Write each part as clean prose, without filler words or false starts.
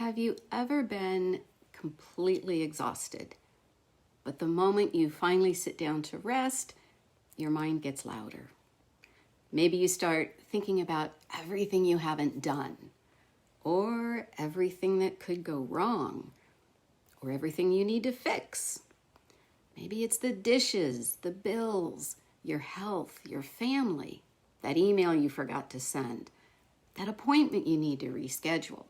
Have you ever been completely exhausted, but the moment you finally sit down to rest, your mind gets louder? Maybe you start thinking about everything you haven't done, or everything that could go wrong, or everything you need to fix. Maybe it's the dishes, the bills, your health, your family, that email you forgot to send, that appointment you need to reschedule,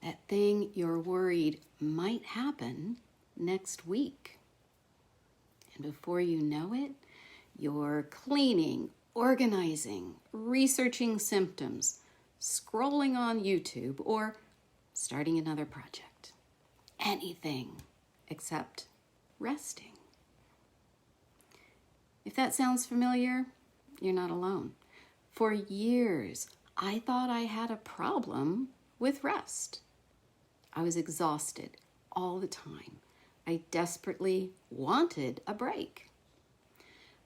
that thing you're worried might happen next week. And before you know it, you're cleaning, organizing, researching symptoms, scrolling on YouTube, or starting another project. Anything except resting. If that sounds familiar, you're not alone. For years, I thought I had a problem with rest. I was exhausted all the time. I desperately wanted a break.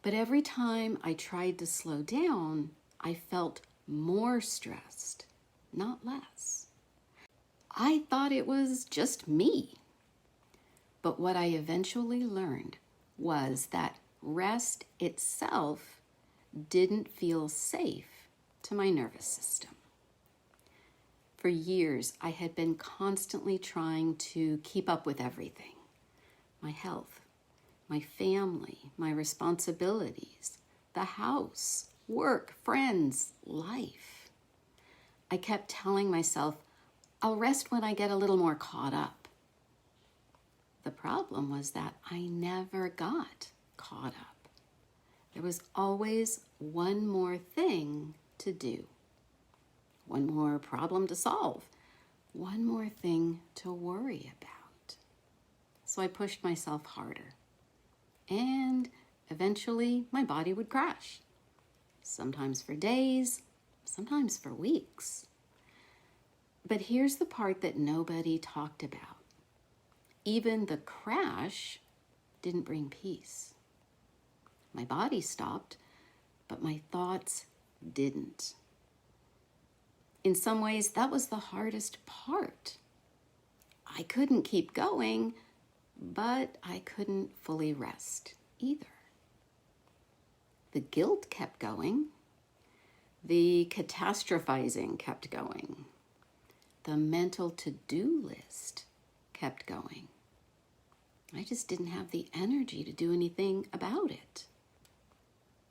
But every time I tried to slow down, I felt more stressed, not less. I thought it was just me. But what I eventually learned was that rest itself didn't feel safe to my nervous system. For years, I had been constantly trying to keep up with everything. My health, my family, my responsibilities, the house, work, friends, life. I kept telling myself, I'll rest when I get a little more caught up. The problem was that I never got caught up. There was always one more thing to do. One more problem to solve, one more thing to worry about. So I pushed myself harder, and eventually my body would crash. Sometimes for days, sometimes for weeks. But here's the part that nobody talked about. Even the crash didn't bring peace. My body stopped, but my thoughts didn't. In some ways, that was the hardest part. I couldn't keep going, but I couldn't fully rest either. The guilt kept going. The catastrophizing kept going. The mental to-do list kept going. I just didn't have the energy to do anything about it.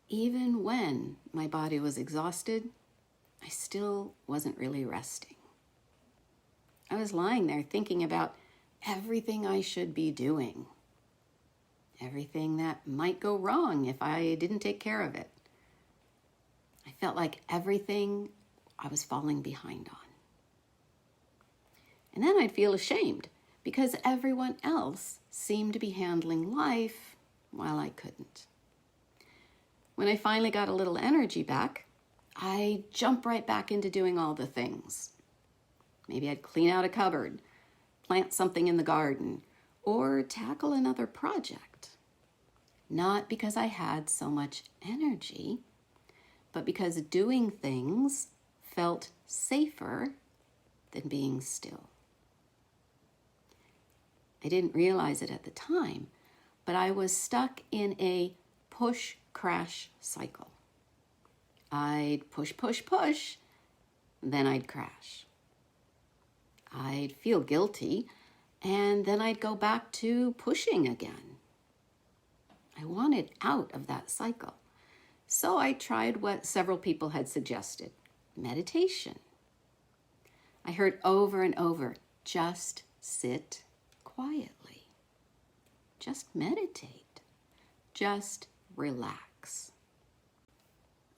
Even when my body was exhausted, I still wasn't really resting. I was lying there thinking about everything I should be doing, everything that might go wrong if I didn't take care of it. I felt like everything I was falling behind on. And then I'd feel ashamed because everyone else seemed to be handling life while I couldn't. When I finally got a little energy back, I jump right back into doing all the things. Maybe I'd clean out a cupboard, plant something in the garden, or tackle another project. Not because I had so much energy, but because doing things felt safer than being still. I didn't realize it at the time, but I was stuck in a push-crash cycle. I'd push, then I'd crash. I'd feel guilty, and then I'd go back to pushing again. I wanted out of that cycle, so I tried what several people had suggested, meditation. I heard over and over, just sit quietly. Just meditate. Just relax.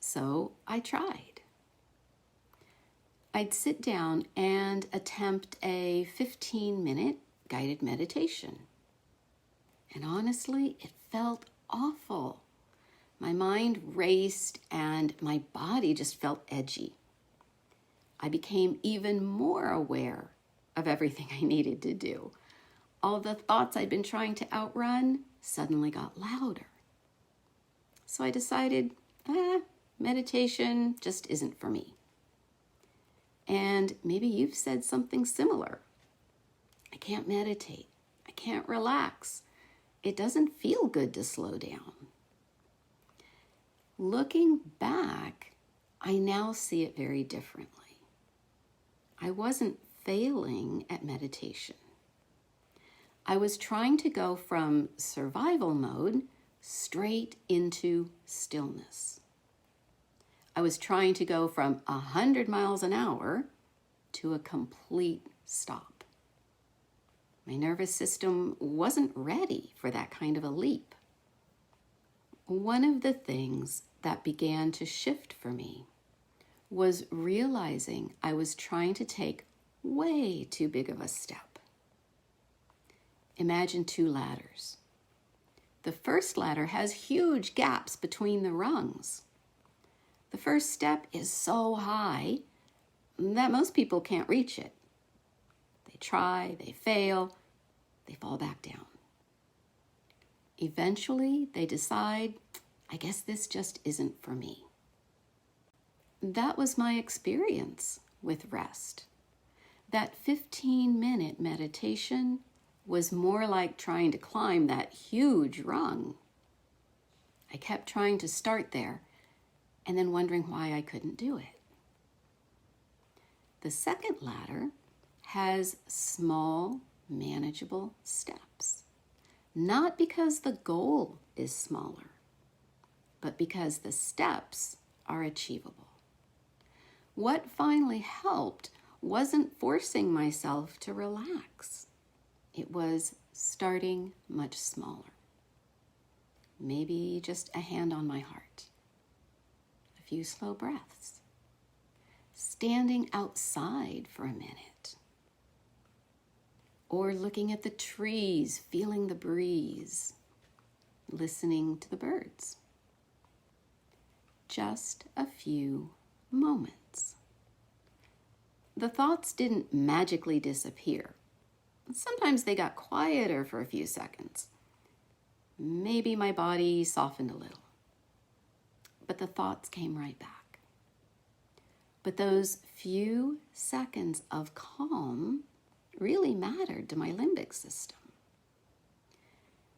So I tried. I'd sit down and attempt a 15-minute guided meditation. And honestly, it felt awful. My mind raced and my body just felt edgy. I became even more aware of everything I needed to do. All the thoughts I'd been trying to outrun suddenly got louder. So I decided, meditation just isn't for me. And maybe you've said something similar. I can't meditate. I can't relax. It doesn't feel good to slow down. Looking back, I now see it very differently. I wasn't failing at meditation. I was trying to go from survival mode straight into stillness. I was trying to go from 100 miles an hour to a complete stop. My nervous system wasn't ready for that kind of a leap. One of the things that began to shift for me was realizing I was trying to take way too big of a step. Imagine 2 ladders. The first ladder has huge gaps between the rungs. The first step is so high that most people can't reach it. They try, they fail, they fall back down. Eventually, they decide, I guess this just isn't for me. That was my experience with rest. That 15-minute meditation was more like trying to climb that huge rung. I kept trying to start there and then wondering why I couldn't do it. The second ladder has small, manageable steps. Not because the goal is smaller, but because the steps are achievable. What finally helped wasn't forcing myself to relax. It was starting much smaller. Maybe just a hand on my heart. A few slow breaths. Standing outside for a minute. Or looking at the trees, feeling the breeze. Listening to the birds. Just a few moments. The thoughts didn't magically disappear. Sometimes they got quieter for a few seconds. Maybe my body softened a little. But the thoughts came right back. But those few seconds of calm really mattered to my limbic system.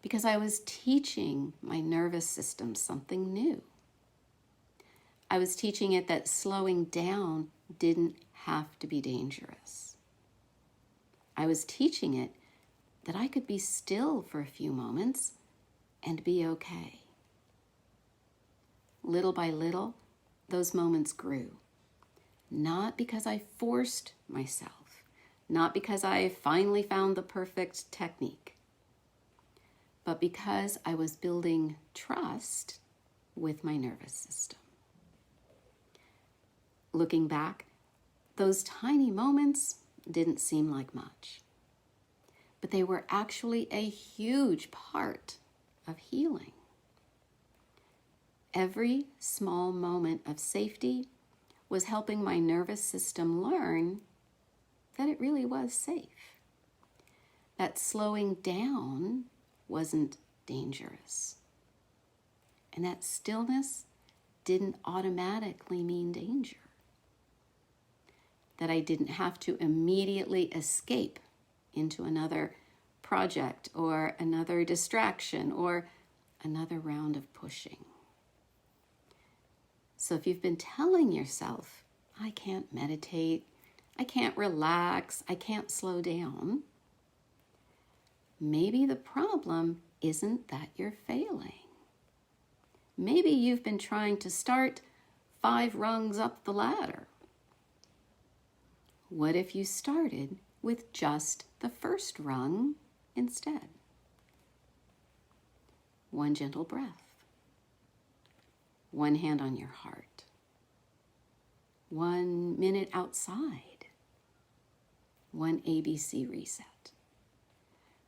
Because I was teaching my nervous system something new. I was teaching it that slowing down didn't have to be dangerous. I was teaching it that I could be still for a few moments and be okay. Little by little, those moments grew. Not because I forced myself, not because I finally found the perfect technique, but because I was building trust with my nervous system. Looking back, those tiny moments didn't seem like much, but they were actually a huge part of healing. Every small moment of safety was helping my nervous system learn that it really was safe, that slowing down wasn't dangerous, and that stillness didn't automatically mean danger. That I didn't have to immediately escape into another project or another distraction or another round of pushing. So if you've been telling yourself, I can't meditate, I can't relax, I can't slow down, maybe the problem isn't that you're failing. Maybe you've been trying to start 5 rungs up the ladder. What if you started with just the first rung instead? 1 gentle breath. 1 hand on your heart. 1 minute outside. 1 ABC reset.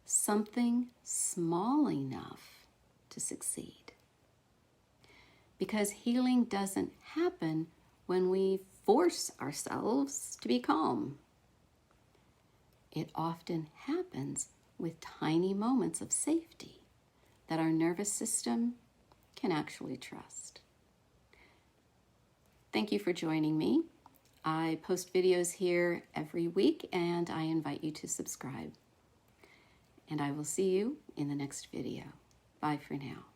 Something small enough to succeed. Because healing doesn't happen when we force ourselves to be calm. It often happens with tiny moments of safety that our nervous system can actually trust. Thank you for joining me. I post videos here every week and I invite you to subscribe. and I will see you in the next video. Bye for now.